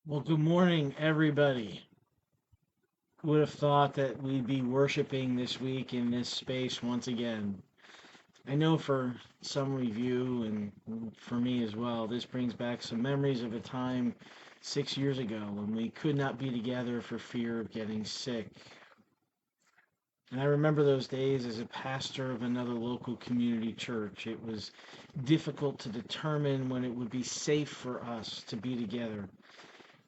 Well, good morning, everybody. Who would have thought that we'd be worshiping this week in this space once again? I know for some of you and for me as well, this brings back some memories of a time 6 years ago when we could not be together for fear of getting sick. And I remember those days as a pastor of another local community church. It was difficult to determine when it would be safe for us to be together.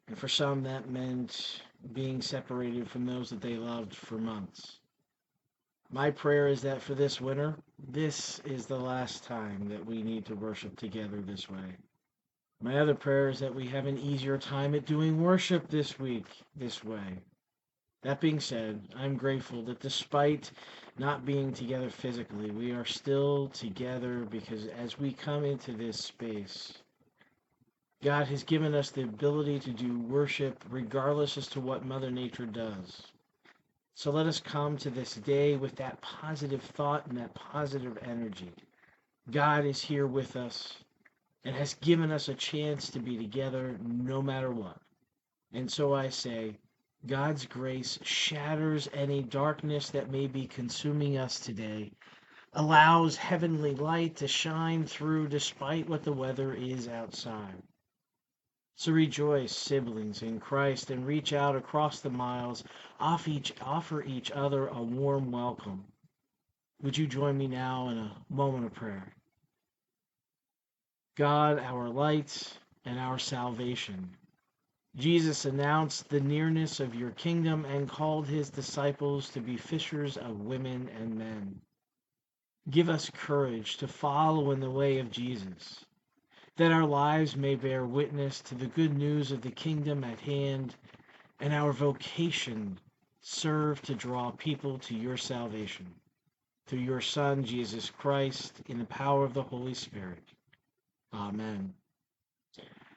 And for some, that meant being separated from those that they loved for months. My prayer is that for this winter, this is the last time that we need to worship together this way. My other prayer is that we have an easier time at doing worship this week this way. That being said, I'm grateful that despite not being together physically, we are still together because as we come into this space, God has given us the ability to do worship regardless as to what Mother Nature does. So let us come to this day with that positive thought and that positive energy. God is here with us and has given us a chance to be together no matter what. And so I say, God's grace shatters any darkness that may be consuming us today, allows heavenly light to shine through despite what the weather is outside. So rejoice, siblings, in Christ, and reach out across the miles, offer each other a warm welcome. Would you join me now in a moment of prayer? God, our light and our salvation, Jesus announced the nearness of your kingdom and called his disciples to be fishers of women and men. Give us courage to follow in the way of Jesus, that our lives may bear witness to the good news of the kingdom at hand, and our vocation serve to draw people to your salvation. Through your Son, Jesus Christ, in the power of the Holy Spirit. Amen.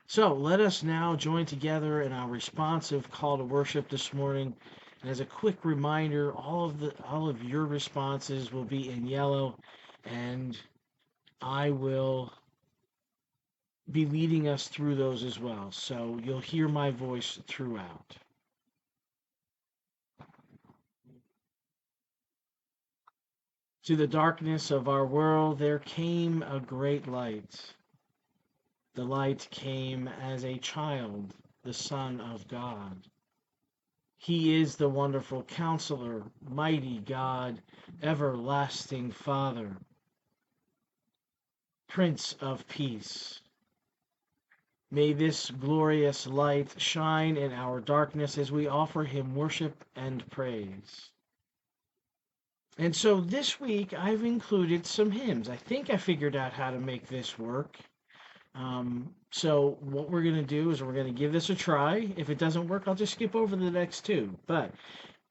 So let us now join together in our responsive call to worship this morning. And as a quick reminder, all of your responses will be in yellow, and I will be leading us through those as well. So you'll hear my voice throughout. To the darkness of our world there came a great light. The light came as a child, the Son of God. He is the wonderful Counselor, mighty God, everlasting Father, Prince of Peace. May this glorious light shine in our darkness as we offer him worship and praise. And so this week I've included some hymns. I think I figured out how to make this work. So what we're going to do is we're going to give this a try. If it doesn't work, I'll just skip over the next two. But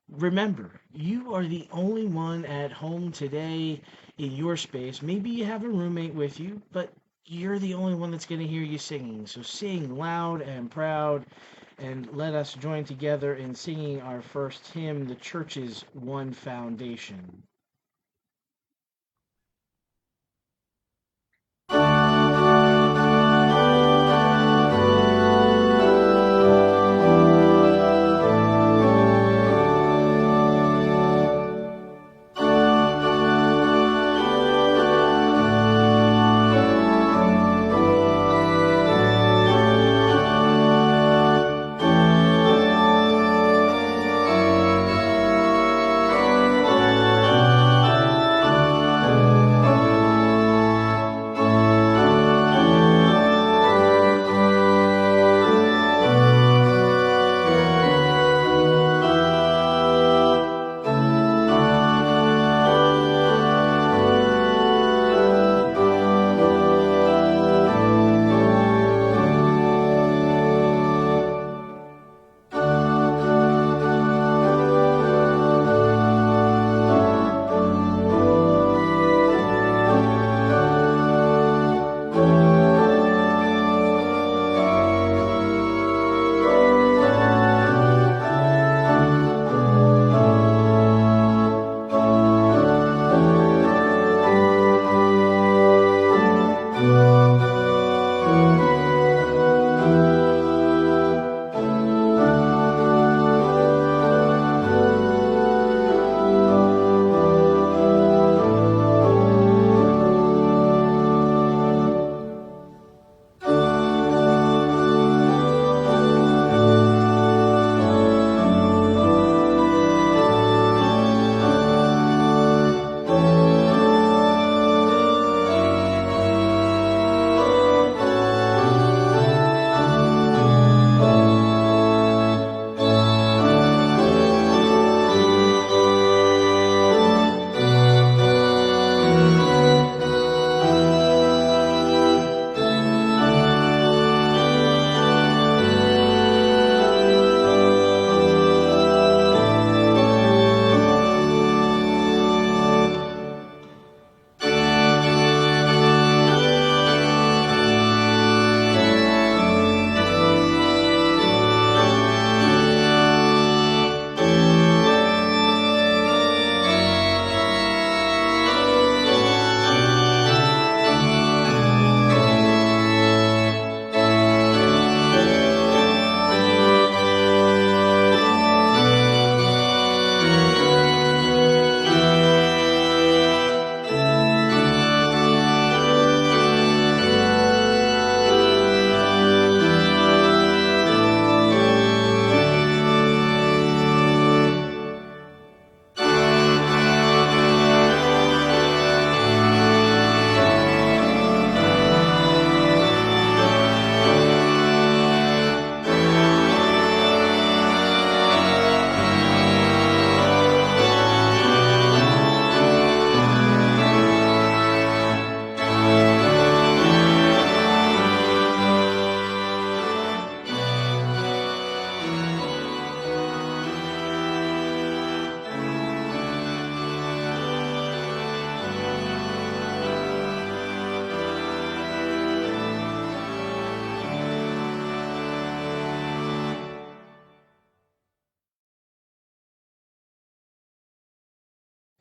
remember, you are the only one at home today in your space. Maybe you have a roommate with you, but you're the only one that's going to hear you singing. So sing loud and proud, and let us join together in singing our first hymn, the church's One Foundation.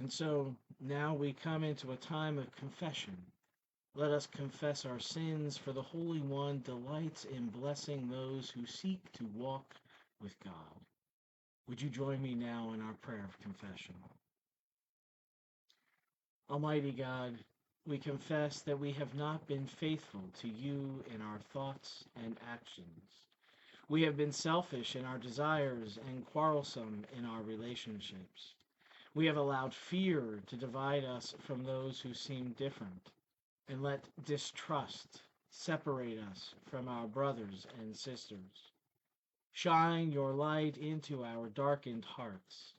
And so now we come into a time of confession. Let us confess our sins, for the Holy One delights in blessing those who seek to walk with God. Would you join me now in our prayer of confession? Almighty God, we confess that we have not been faithful to you in our thoughts and actions. We have been selfish in our desires and quarrelsome in our relationships. We have allowed fear to divide us from those who seem different, and let distrust separate us from our brothers and sisters. Shine your light into our darkened hearts.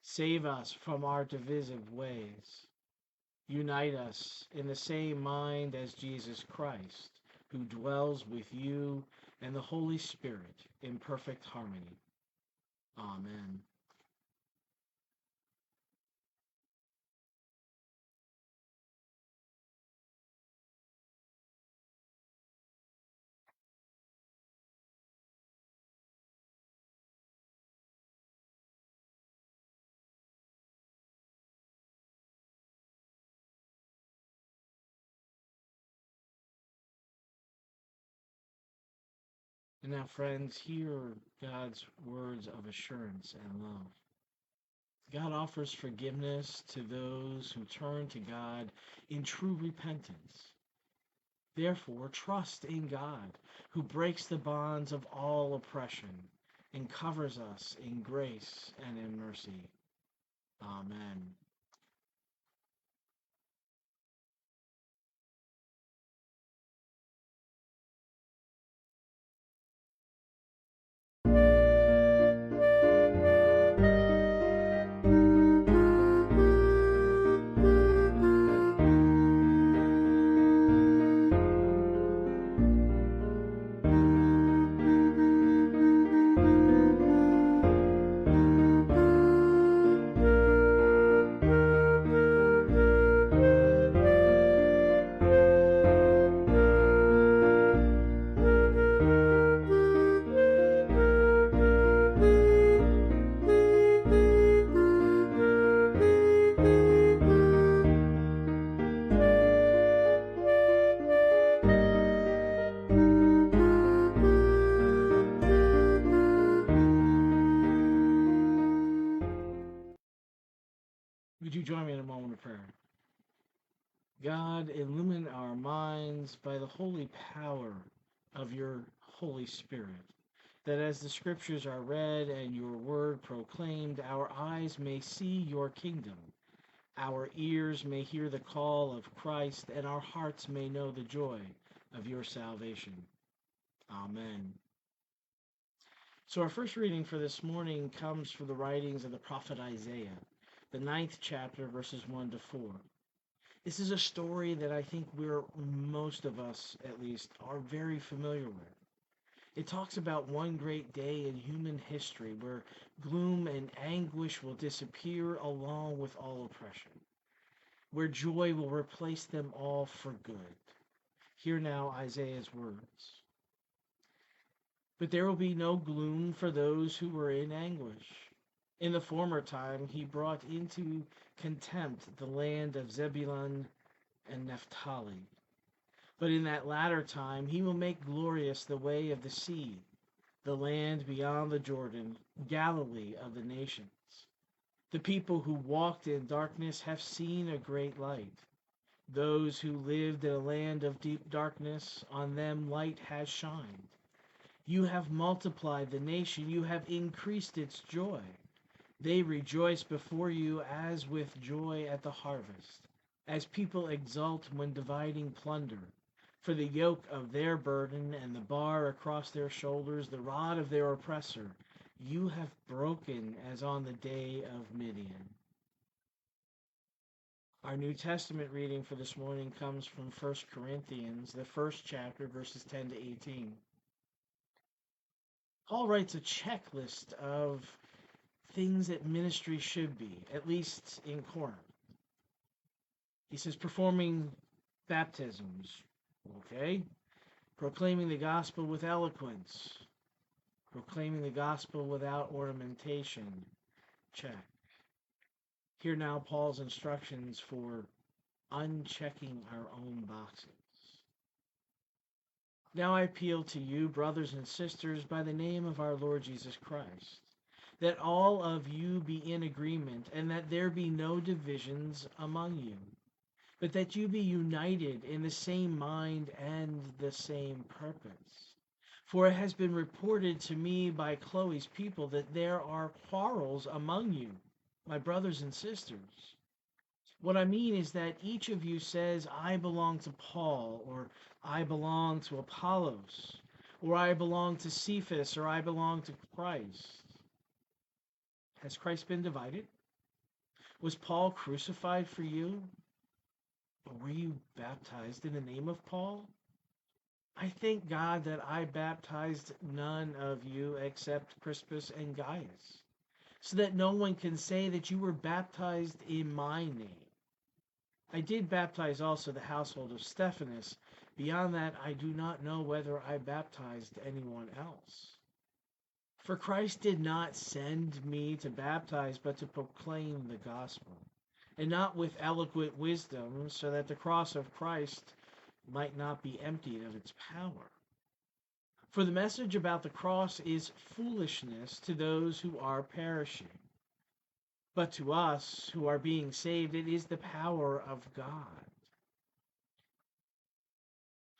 Save us from our divisive ways. Unite us in the same mind as Jesus Christ, who dwells with you and the Holy Spirit in perfect harmony. Amen. And now, friends, hear God's words of assurance and love. God offers forgiveness to those who turn to God in true repentance. Therefore, trust in God, who breaks the bonds of all oppression and covers us in grace and in mercy. Amen. Would you join me in a moment of prayer? God, illumine our minds by the holy power of your Holy Spirit, that as the scriptures are read and your word proclaimed, our eyes may see your kingdom, our ears may hear the call of Christ, and our hearts may know the joy of your salvation. Amen. So our first reading for this morning comes from the writings of the prophet Isaiah, the 9th chapter, verses 1 to 4. This is a story that I think most of us, at least, are very familiar with. It talks about one great day in human history where gloom and anguish will disappear along with all oppression, where joy will replace them all for good. Hear now Isaiah's words. But there will be no gloom for those who were in anguish. In the former time he brought into contempt the land of Zebulun and Naphtali. But in that latter time he will make glorious the way of the sea, the land beyond the Jordan, Galilee of the nations. The people who walked in darkness have seen a great light. Those who lived in a land of deep darkness, on them light has shined. You have multiplied the nation, you have increased its joy. They rejoice before you as with joy at the harvest, as people exult when dividing plunder. For the yoke of their burden and the bar across their shoulders, the rod of their oppressor, you have broken as on the day of Midian. Our New Testament reading for this morning comes from 1 Corinthians, the 1st chapter, verses 10 to 18. Paul writes a checklist of things that ministry should be, at least in Corinth. He says performing baptisms, okay? Proclaiming the gospel with eloquence. Proclaiming the gospel without ornamentation, check. Hear now Paul's instructions for unchecking our own boxes. Now I appeal to you, brothers and sisters, by the name of our Lord Jesus Christ, that all of you be in agreement, and that there be no divisions among you, but that you be united in the same mind and the same purpose. For it has been reported to me by Chloe's people that there are quarrels among you, my brothers and sisters. What I mean is that each of you says, I belong to Paul, or I belong to Apollos, or I belong to Cephas, or I belong to Christ. Has Christ been divided? Was Paul crucified for you? Or were you baptized in the name of Paul? I thank God that I baptized none of you except Crispus and Gaius, so that no one can say that you were baptized in my name. I did baptize also the household of Stephanas. Beyond that, I do not know whether I baptized anyone else. For Christ did not send me to baptize, but to proclaim the gospel, and not with eloquent wisdom, so that the cross of Christ might not be emptied of its power. For the message about the cross is foolishness to those who are perishing. But to us who are being saved, it is the power of God.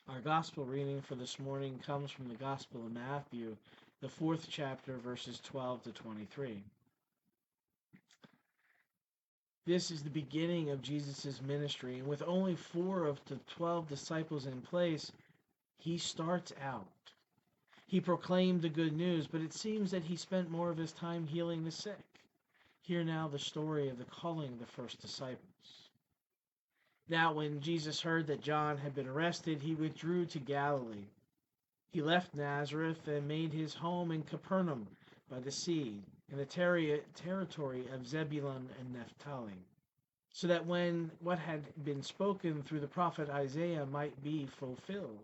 Our gospel reading for this morning comes from the Gospel of Matthew, the 4th chapter, verses 12 to 23. This is the beginning of Jesus' ministry, and with only 4 of the 12 disciples in place, he starts out. He proclaimed the good news, but it seems that he spent more of his time healing the sick. Hear now the story of the calling of the first disciples. Now, when Jesus heard that John had been arrested, he withdrew to Galilee. He left Nazareth and made his home in Capernaum by the sea, in the territory of Zebulun and Naphtali, so that what had been spoken through the prophet Isaiah might be fulfilled.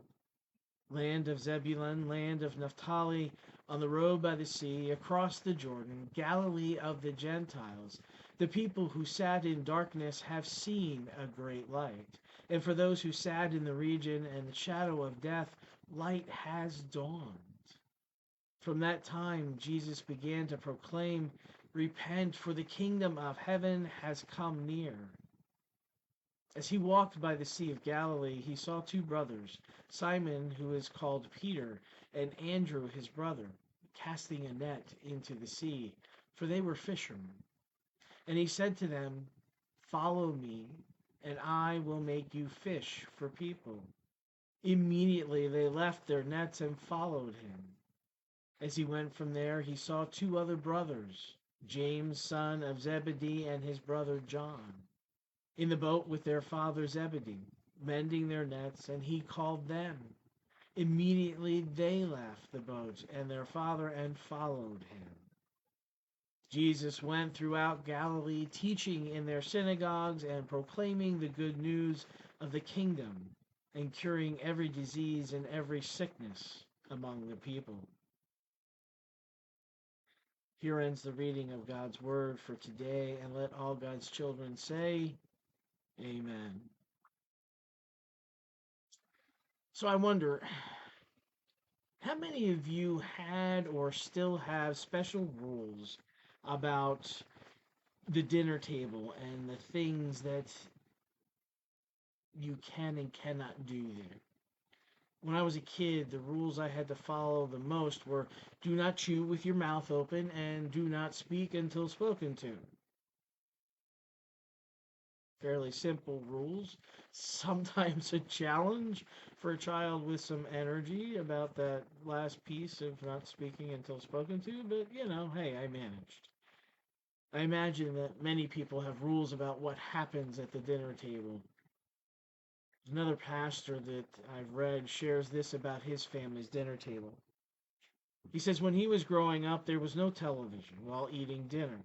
Land of Zebulun, land of Naphtali, on the road by the sea, across the Jordan, Galilee of the Gentiles. The people who sat in darkness have seen a great light. And for those who sat in the region and the shadow of death, light has dawned. From that time, Jesus began to proclaim, Repent, for the kingdom of heaven has come near. As he walked by the Sea of Galilee, he saw 2 brothers, Simon, who is called Peter, and Andrew, his brother, casting a net into the sea, for they were fishermen. And he said to them, Follow me, and I will make you fish for people. Immediately they left their nets and followed him. As he went from there, he saw 2 other brothers, James, son of Zebedee, and his brother John, in the boat with their father Zebedee, mending their nets, and he called them. Immediately they left the boat and their father and followed him. Jesus went throughout Galilee, teaching in their synagogues and proclaiming the good news of the kingdom, and curing every disease and every sickness among the people. Here ends the reading of God's word for today, and let all God's children say, Amen. So I wonder, how many of you had or still have special rules about the dinner table and the things that you can and cannot do there? When I was a kid, the rules I had to follow the most were do not chew with your mouth open and do not speak until spoken to. Fairly simple rules, sometimes a challenge for a child with some energy about that last piece of not speaking until spoken to, but hey, I managed. I imagine that many people have rules about what happens at the dinner table. Another pastor that I've read shares this about his family's dinner table. He says when he was growing up, there was no television while eating dinner.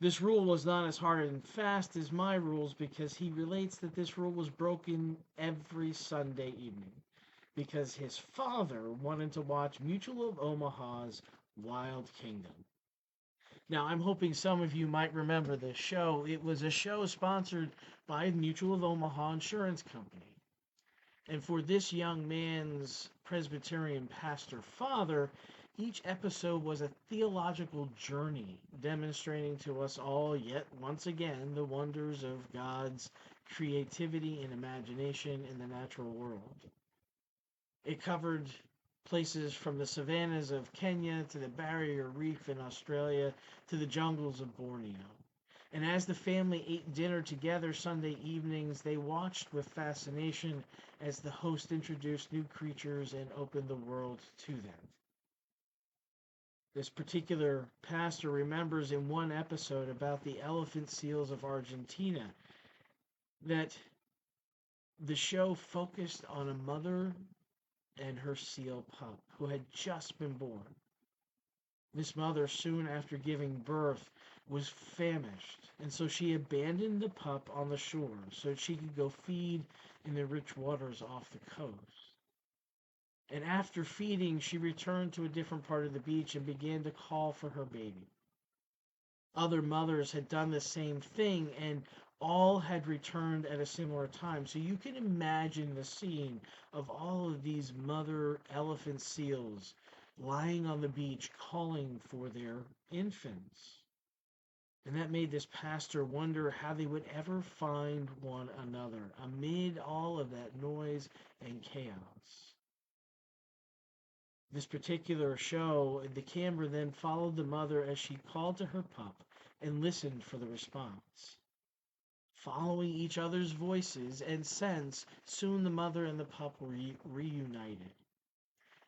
This rule was not as hard and fast as my rules because he relates that this rule was broken every Sunday evening because his father wanted to watch Mutual of Omaha's Wild Kingdom. Now, I'm hoping some of you might remember this show. It was a show sponsored by Mutual of Omaha Insurance Company. And for this young man's Presbyterian pastor father, each episode was a theological journey demonstrating to us all, yet once again, the wonders of God's creativity and imagination in the natural world. It covered places from the savannas of Kenya to the barrier reef in Australia to the jungles of Borneo. And as the family ate dinner together Sunday evenings, they watched with fascination as the host introduced new creatures and opened the world to them. This particular pastor remembers in one episode about the elephant seals of Argentina that the show focused on a mother and her seal pup who had just been born. This mother, soon after giving birth, was famished, and so she abandoned the pup on the shore so she could go feed in the rich waters off the coast. And after feeding, she returned to a different part of the beach and began to call for her baby. Other mothers had done the same thing, and all had returned at a similar time. So you can imagine the scene of all of these mother elephant seals lying on the beach calling for their infants. And that made this pastor wonder how they would ever find one another amid all of that noise and chaos. This particular show, the camera then followed the mother as she called to her pup and listened for the response. Following each other's voices and scents, soon the mother and the pup were reunited.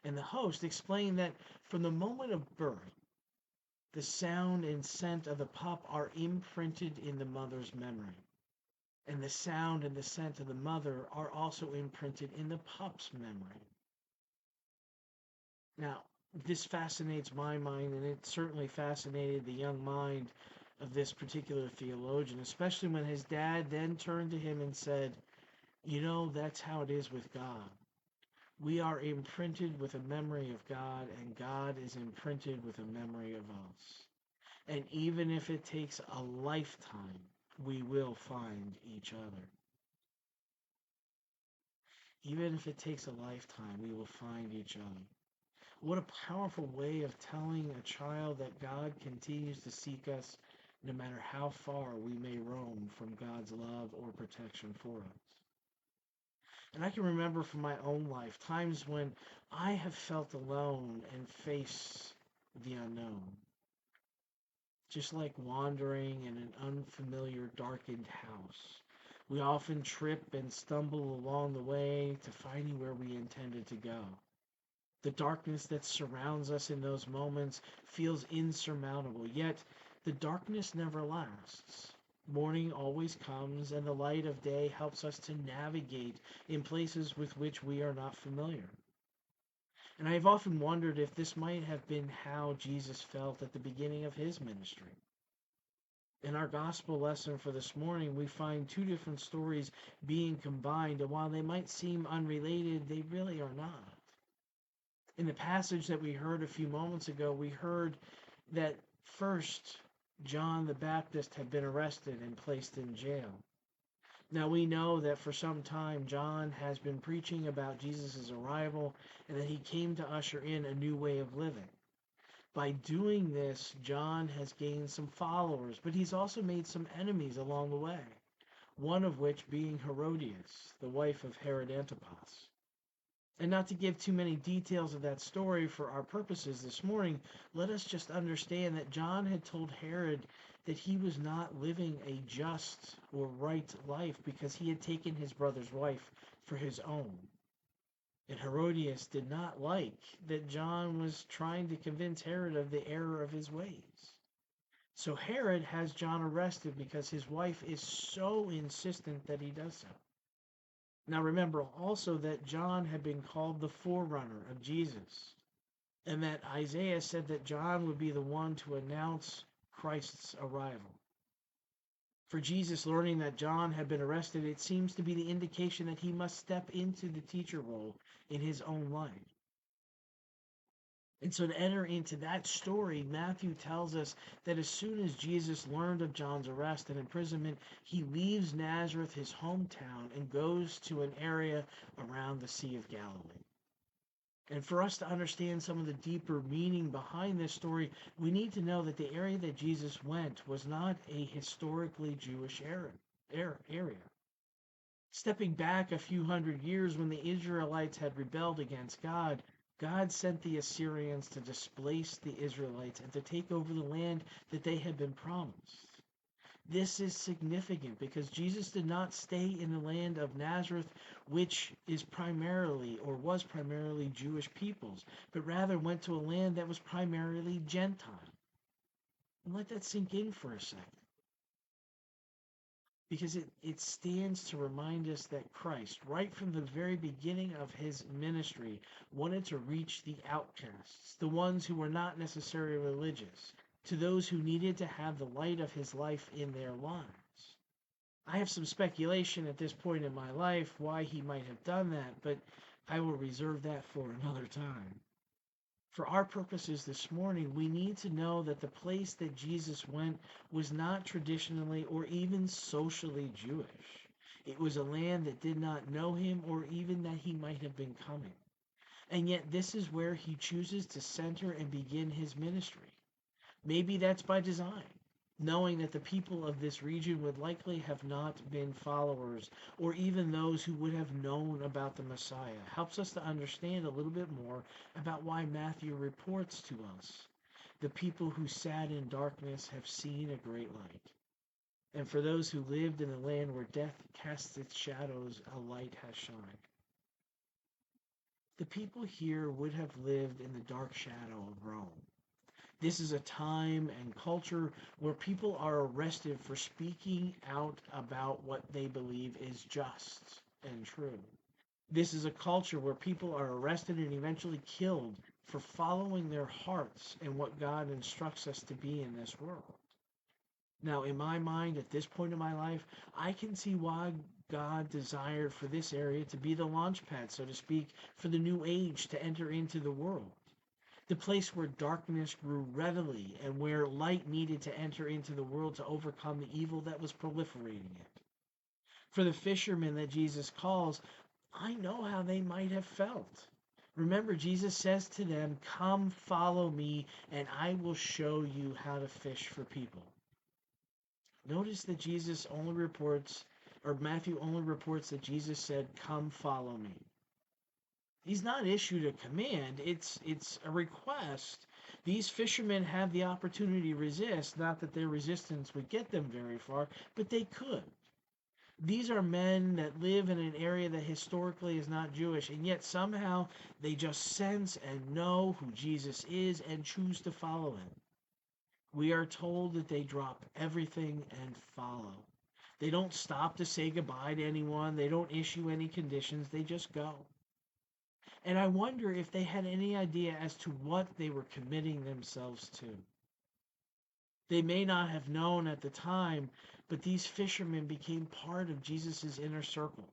And the host explained that from the moment of birth, the sound and scent of the pup are imprinted in the mother's memory. And the sound and the scent of the mother are also imprinted in the pup's memory. Now, this fascinates my mind, and it certainly fascinated the young mind of this particular theologian, especially when his dad then turned to him and said, "You know, that's how it is with God. We are imprinted with a memory of God, and God is imprinted with a memory of us. And even if it takes a lifetime, we will find each other. Even if it takes a lifetime, we will find each other." What a powerful way of telling a child that God continues to seek us no matter how far we may roam from God's love or protection for us. And I can remember from my own life times when I have felt alone and faced the unknown. Just like wandering in an unfamiliar, darkened house. We often trip and stumble along the way to finding where we intended to go. The darkness that surrounds us in those moments feels insurmountable, yet the darkness never lasts. Morning always comes, and the light of day helps us to navigate in places with which we are not familiar. And I have often wondered if this might have been how Jesus felt at the beginning of his ministry. In our gospel lesson for this morning, we find two different stories being combined, and while they might seem unrelated, they really are not. In the passage that we heard a few moments ago, we heard that first John the Baptist had been arrested and placed in jail. Now we know that for some time John has been preaching about Jesus' arrival and that he came to usher in a new way of living. By doing this, John has gained some followers, but he's also made some enemies along the way, one of which being Herodias, the wife of Herod Antipas. And not to give too many details of that story for our purposes this morning, let us just understand that John had told Herod that he was not living a just or right life because he had taken his brother's wife for his own. And Herodias did not like that John was trying to convince Herod of the error of his ways. So Herod has John arrested because his wife is so insistent that he does so. Now remember also that John had been called the forerunner of Jesus, and that Isaiah said that John would be the one to announce Christ's arrival. For Jesus learning that John had been arrested, it seems to be the indication that he must step into the teacher role in his own life. And so to enter into that story, Matthew tells us that as soon as Jesus learned of John's arrest and imprisonment, he leaves Nazareth, his hometown, and goes to an area around the Sea of Galilee. And for us to understand some of the deeper meaning behind this story, we need to know that the area that Jesus went was not a historically Jewish area. Stepping back a few hundred years when the Israelites had rebelled against God, God sent the Assyrians to displace the Israelites and to take over the land that they had been promised. This is significant because Jesus did not stay in the land of Nazareth, which is primarily or was primarily Jewish peoples, but rather went to a land that was primarily Gentile. And let that sink in for a second. Because it stands to remind us that Christ, right from the very beginning of his ministry, wanted to reach the outcasts, the ones who were not necessarily religious, to those who needed to have the light of his life in their lives. I have some speculation at this point in my life why he might have done that, but I will reserve that for another time. For our purposes this morning, we need to know that the place that Jesus went was not traditionally or even socially Jewish. It was a land that did not know him or even that he might have been coming. And yet this is where he chooses to center and begin his ministry. Maybe that's by design, knowing that the people of this region would likely have not been followers or even those who would have known about the Messiah, helps us to understand a little bit more about why Matthew reports to us. The people who sat in darkness have seen a great light. And for those who lived in the land where death casts its shadows, a light has shined. The people here would have lived in the dark shadow of Rome. This is a time and culture where people are arrested for speaking out about what they believe is just and true. This is a culture where people are arrested and eventually killed for following their hearts and what God instructs us to be in this world. Now, in my mind, at this point in my life, I can see why God desired for this area to be the launch pad, so to speak, for the new age to enter into the world. The place where darkness grew readily and where light needed to enter into the world to overcome the evil that was proliferating it. For the fishermen that Jesus calls, I know how they might have felt. Remember, Jesus says to them, "Come follow me, and I will show you how to fish for people." Notice that Matthew only reports that Jesus said, "Come follow me." He's not issued a command, it's a request. These fishermen have the opportunity to resist, not that their resistance would get them very far, but they could. These are men that live in an area that historically is not Jewish, and yet somehow they just sense and know who Jesus is and choose to follow him. We are told that they drop everything and follow. They don't stop to say goodbye to anyone, they don't issue any conditions, they just go. And I wonder if they had any idea as to what they were committing themselves to. They may not have known at the time, but these fishermen became part of Jesus' inner circle.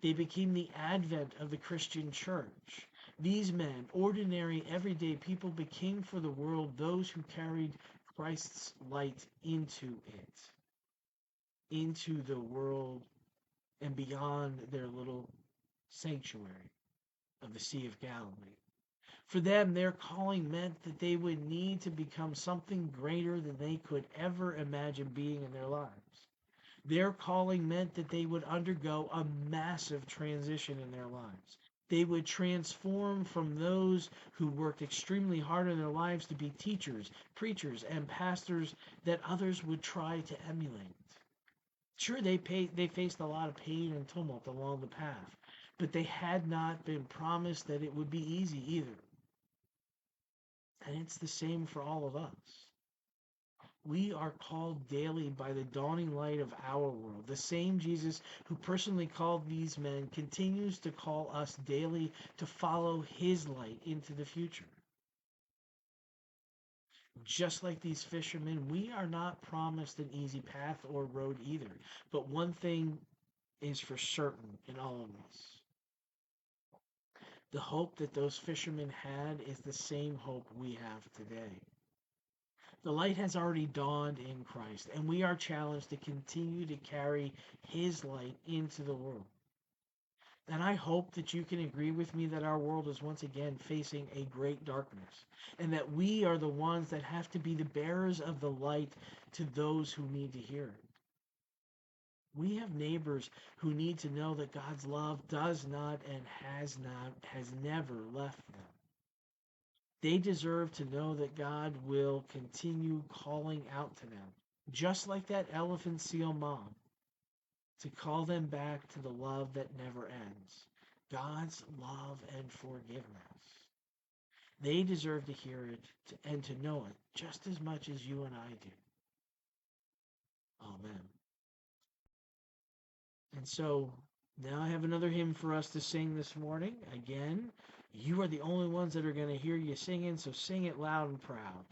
They became the advent of the Christian church. These men, ordinary, everyday people, became for the world those who carried Christ's light into it, into the world and beyond their little sanctuary of the Sea of Galilee. For them, their calling meant that they would need to become something greater than they could ever imagine being in their lives. Their calling meant that they would undergo a massive transition in their lives. They would transform from those who worked extremely hard in their lives to be teachers, preachers, and pastors that others would try to emulate. Sure, they faced a lot of pain and tumult along the path, but they had not been promised that it would be easy either. And it's the same for all of us. We are called daily by the dawning light of our world. The same Jesus who personally called these men continues to call us daily to follow his light into the future. Just like these fishermen, we are not promised an easy path or road either. But one thing is for certain in all of this. The hope that those fishermen had is the same hope we have today. The light has already dawned in Christ, and we are challenged to continue to carry his light into the world. And I hope that you can agree with me that our world is once again facing a great darkness, and that we are the ones that have to be the bearers of the light to those who need to hear it. We have neighbors who need to know that God's love does not and has never left them. They deserve to know that God will continue calling out to them, just like that elephant seal mom, to call them back to the love that never ends, God's love and forgiveness. They deserve to hear it and to know it just as much as you and I do. Amen. And so now I have another hymn for us to sing this morning. Again, you are the only ones that are going to hear you singing, so sing it loud and proud.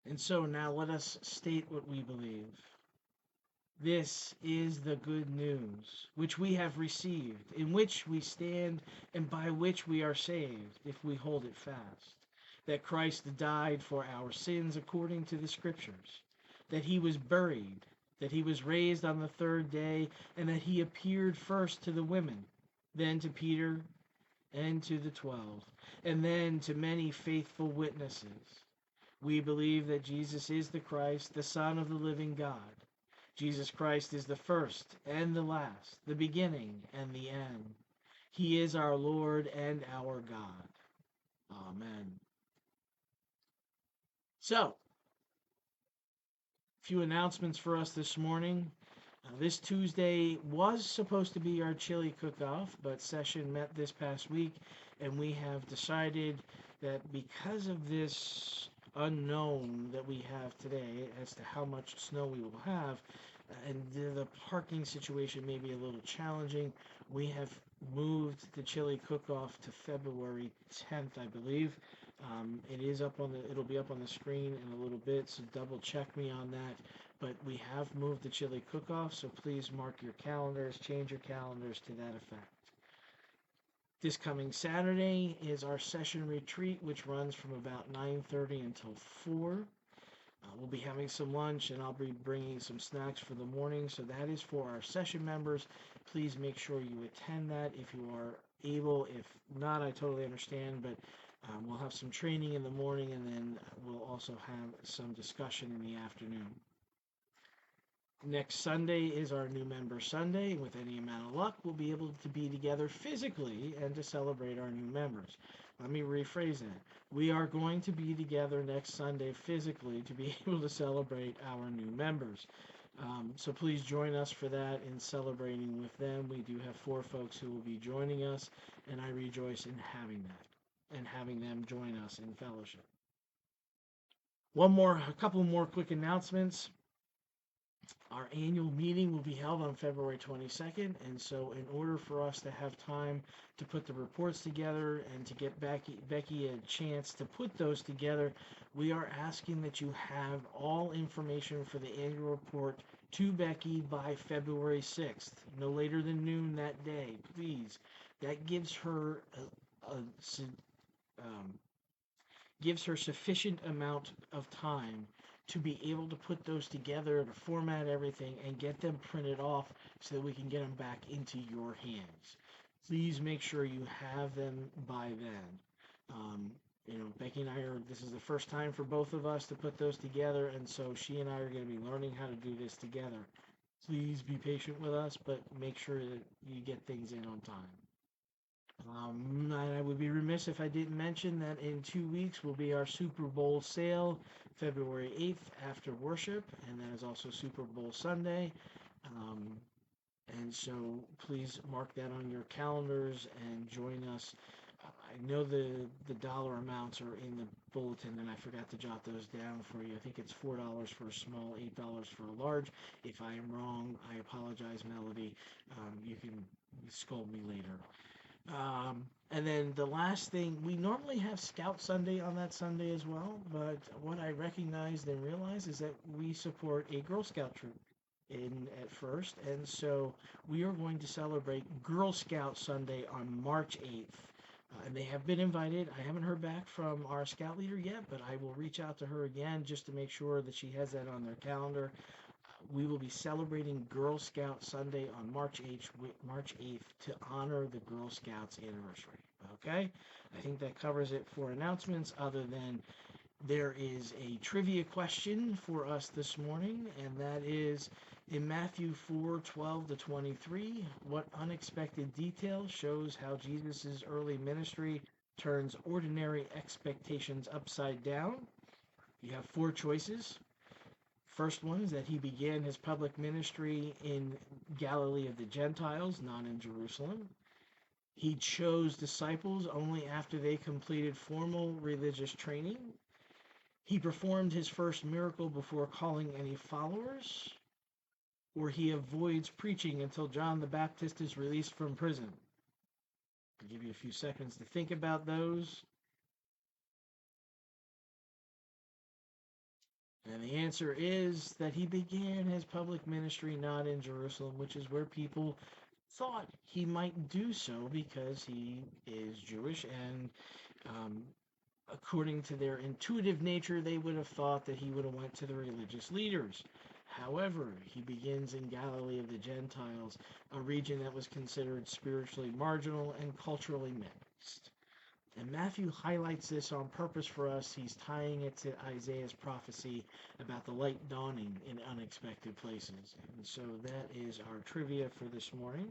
And so now let us state what we believe. This is the good news which we have received, in which we stand, and by which we are saved, if we hold it fast. That Christ died for our sins according to the Scriptures, that he was buried, that he was raised on the third day, and that he appeared first to the women, then to Peter, and to the 12, and then to many faithful witnesses. We believe that Jesus is the Christ, the Son of the living God. Jesus Christ is the first and the last, the beginning and the end. He is our Lord and our God. Amen. So, a few announcements for us this morning. This Tuesday was supposed to be our chili cook-off, but session met this past week, and we have decided that because of this unknown that we have today as to how much snow we will have, and the parking situation may be a little challenging, we have moved the chili cook-off to February 10th, I believe. It'll be up on the screen in a little bit, so double check me on that. But we have moved the chili cook-off, so please mark your calendars, change your calendars to that effect. This coming Saturday is our session retreat, which runs from about 9:30 until 4. We'll be having some lunch, and I'll be bringing some snacks for the morning. So that is for our session members. Please make sure you attend that if you are able. If not, I totally understand, but we'll have some training in the morning, and then we'll also have some discussion in the afternoon. Next Sunday is our new member Sunday. With any amount of luck, we'll be able to be together physically and to celebrate our new members. Let me rephrase that. We are going to be together next Sunday physically to be able to celebrate our new members. So please join us for that in celebrating with them. We do have 4 folks who will be joining us, and I rejoice in having that and having them join us in fellowship. A couple more quick announcements. Our annual meeting will be held on February 22nd, and so in order for us to have time to put the reports together and to get Becky a chance to put those together, we are asking that you have all information for the annual report to Becky by February 6th, no later than noon that day, please. That um, gives her sufficient amount of time to be able to put those together, to format everything, and get them printed off so that we can get them back into your hands. Please make sure you have them by then. Becky and I this is the first time for both of us to put those together, and so she and I are going to be learning how to do this together. Please be patient with us, but make sure that you get things in on time. And I would be remiss if I didn't mention that in 2 weeks will be our Super Bowl sale, February 8th after worship, and that is also Super Bowl Sunday. Um, and so please mark that on your calendars and join us. I know the dollar amounts are in the bulletin, and I forgot to jot those down for you. I think it's $4 for a small, $8 for a large. If I am wrong, I apologize, Melody. You can scold me later. And then the last thing, we normally have Scout Sunday on that Sunday as well, but what I recognized and realized is that we support a Girl Scout troop in at first, and so we are going to celebrate Girl Scout Sunday on March 8th. And they have been invited. I haven't heard back from our scout leader yet, but I will reach out to her again just to make sure that she has that on their calendar. We will be celebrating Girl Scout Sunday on March 8th to honor the Girl Scouts anniversary. Okay? I think that covers it for announcements, other than there is a trivia question for us this morning, and that is in Matthew 4:12-23, what unexpected detail shows how Jesus' early ministry turns ordinary expectations upside down? You have four choices. First one is that he began his public ministry in Galilee of the Gentiles, not in Jerusalem. He chose disciples only after they completed formal religious training. He performed his first miracle before calling any followers. Or he avoids preaching until John the Baptist is released from prison. I'll give you a few seconds to think about those. And the answer is that he began his public ministry not in Jerusalem, which is where people thought he might do so because he is Jewish, and according to their intuitive nature, they would have thought that he would have went to the religious leaders. However, he begins in Galilee of the Gentiles, a region that was considered spiritually marginal and culturally mixed. And Matthew highlights this on purpose for us. He's tying it to Isaiah's prophecy about the light dawning in unexpected places. And so that is our trivia for this morning.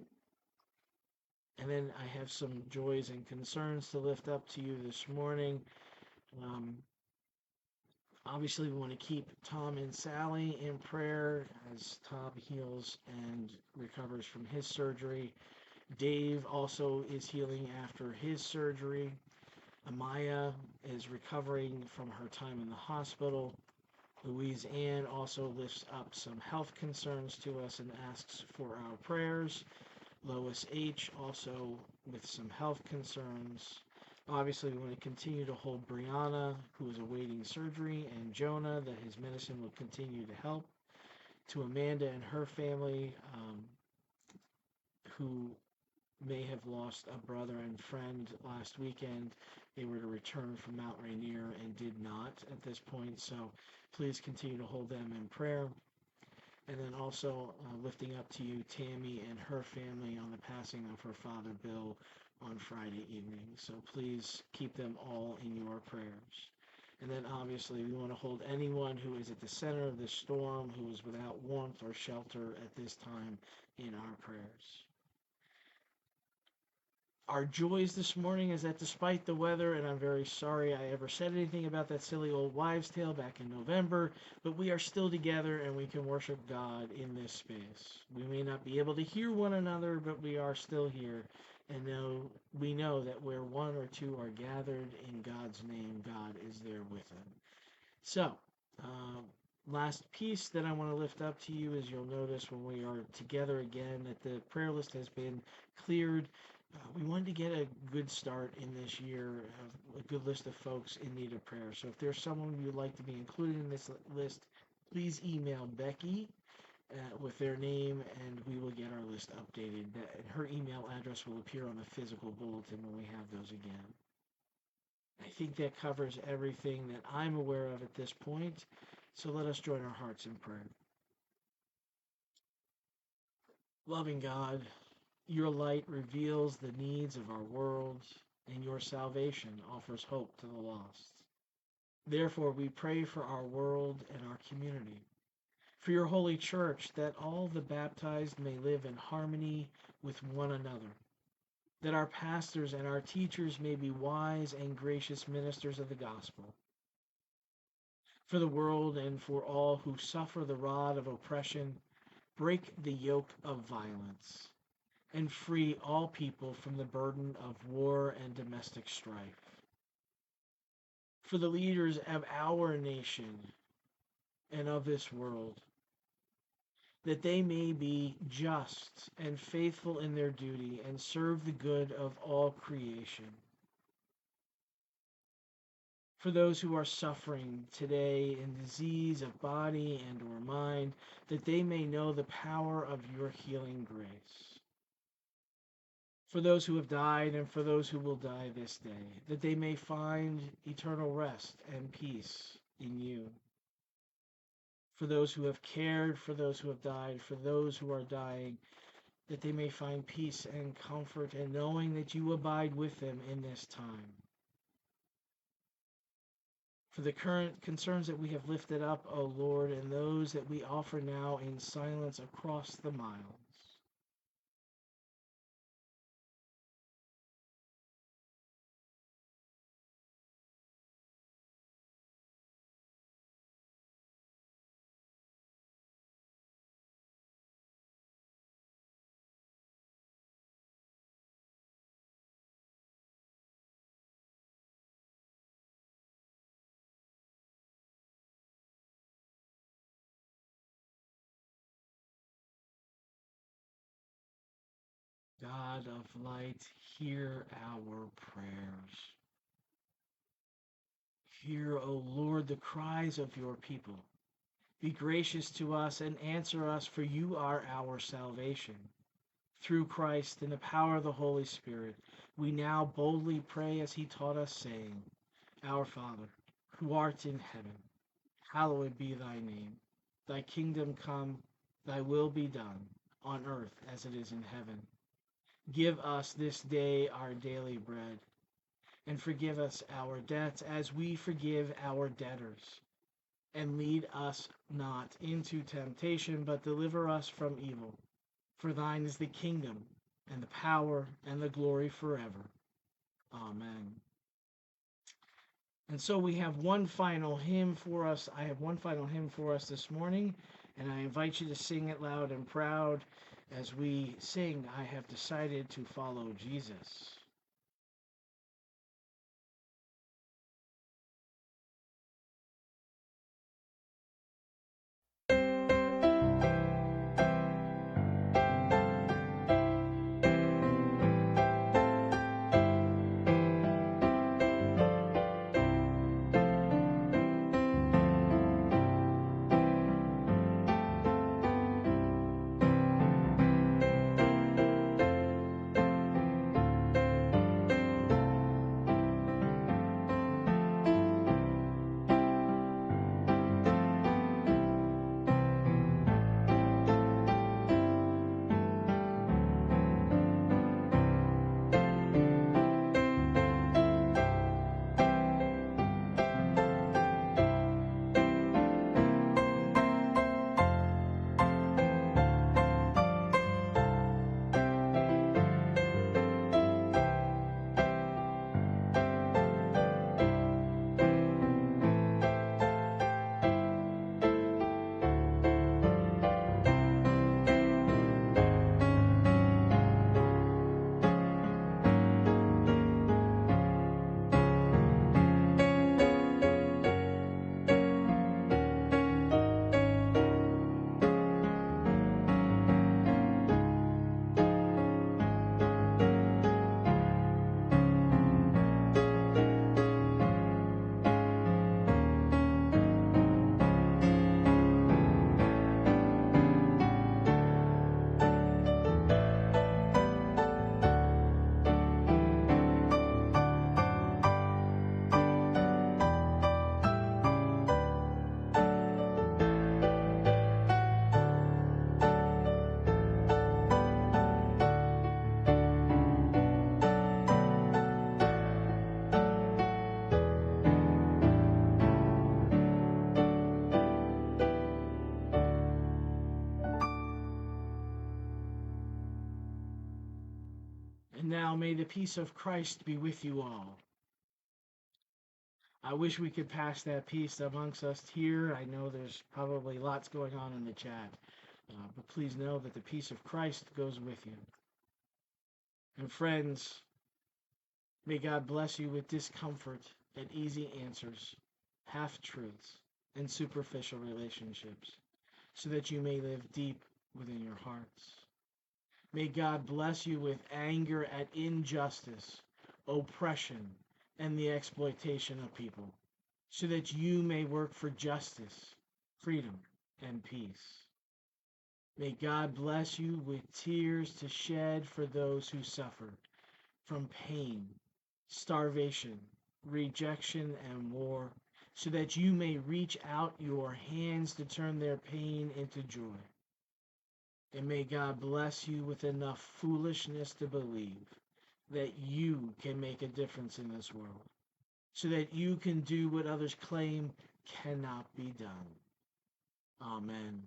And then I have some joys and concerns to lift up to you this morning. Obviously, we want to keep Tom and Sally in prayer as Tom heals and recovers from his surgery. Dave also is healing after his surgery. Amaya is recovering from her time in the hospital. Louise Ann also lifts up some health concerns to us and asks for our prayers. Lois H. also with some health concerns. Obviously, we want to continue to hold Brianna, who is awaiting surgery, and Jonah, that his medicine will continue to help. To Amanda and her family, who may have lost a brother and friend last weekend. They were to return from Mount Rainier and did not at this point, so please continue to hold them in prayer. And then also lifting up to you Tammy and her family on the passing of her father Bill on Friday evening. So please keep them all in your prayers. And then obviously we want to hold anyone who is at the center of this storm, who is without warmth or shelter at this time, in our prayers. Our joys this morning is that despite the weather, and I'm very sorry I ever said anything about that silly old wives' tale back in November, but we are still together and we can worship God in this space. We may not be able to hear one another, but we are still here, and we know that where one or two are gathered in God's name, God is there with them. So, Last piece that I want to lift up to you is you'll notice when we are together again that the prayer list has been cleared. We wanted to get a good start in this year, a good list of folks in need of prayer. So if there's someone you'd like to be included in this list, please email Becky with their name, and we will get our list updated. Her email address will appear on the physical bulletin when we have those again. I think that covers everything that I'm aware of at this point. So let us join our hearts in prayer. Loving God, your light reveals the needs of our world, and your salvation offers hope to the lost. Therefore, we pray for our world and our community, for your holy church, that all the baptized may live in harmony with one another, that our pastors and our teachers may be wise and gracious ministers of the gospel, for the world and for all who suffer the rod of oppression. Break the yoke of violence and free all people from the burden of war and domestic strife. For the leaders of our nation and of this world, that they may be just and faithful in their duty and serve the good of all creation. For those who are suffering today in disease of body and or mind, that they may know the power of your healing grace. For those who have died and for those who will die this day, that they may find eternal rest and peace in you. For those who have cared for those who have died, for those who are dying, that they may find peace and comfort in knowing that you abide with them in this time. For the current concerns that we have lifted up, O Lord, and those that we offer now in silence across the miles. God of light, hear our prayers. Hear, O Lord, the cries of your people. Be gracious to us and answer us, for you are our salvation. Through Christ, in the power of the Holy Spirit, we now boldly pray as he taught us, saying, Our Father, who art in heaven, hallowed be thy name. Thy kingdom come, thy will be done, on earth as it is in heaven. Give us this day our daily bread, and forgive us our debts as we forgive our debtors. And lead us not into temptation, but deliver us from evil. For thine is the kingdom, and the power, and the glory forever. Amen. And so we have one final hymn for us. I have one final hymn for us this morning, and I invite you to sing it loud and proud as we sing, I have decided to follow Jesus. And now may the peace of Christ be with you all. I wish we could pass that peace amongst us here. I know there's probably lots going on in the chat. But please know that the peace of Christ goes with you. And friends, may God bless you with discomfort and easy answers, half-truths, and superficial relationships, so that you may live deep within your hearts. May God bless you with anger at injustice, oppression, and the exploitation of people, so that you may work for justice, freedom, and peace. May God bless you with tears to shed for those who suffer from pain, starvation, rejection, and war, so that you may reach out your hands to turn their pain into joy. And may God bless you with enough foolishness to believe that you can make a difference in this world, so that you can do what others claim cannot be done. Amen.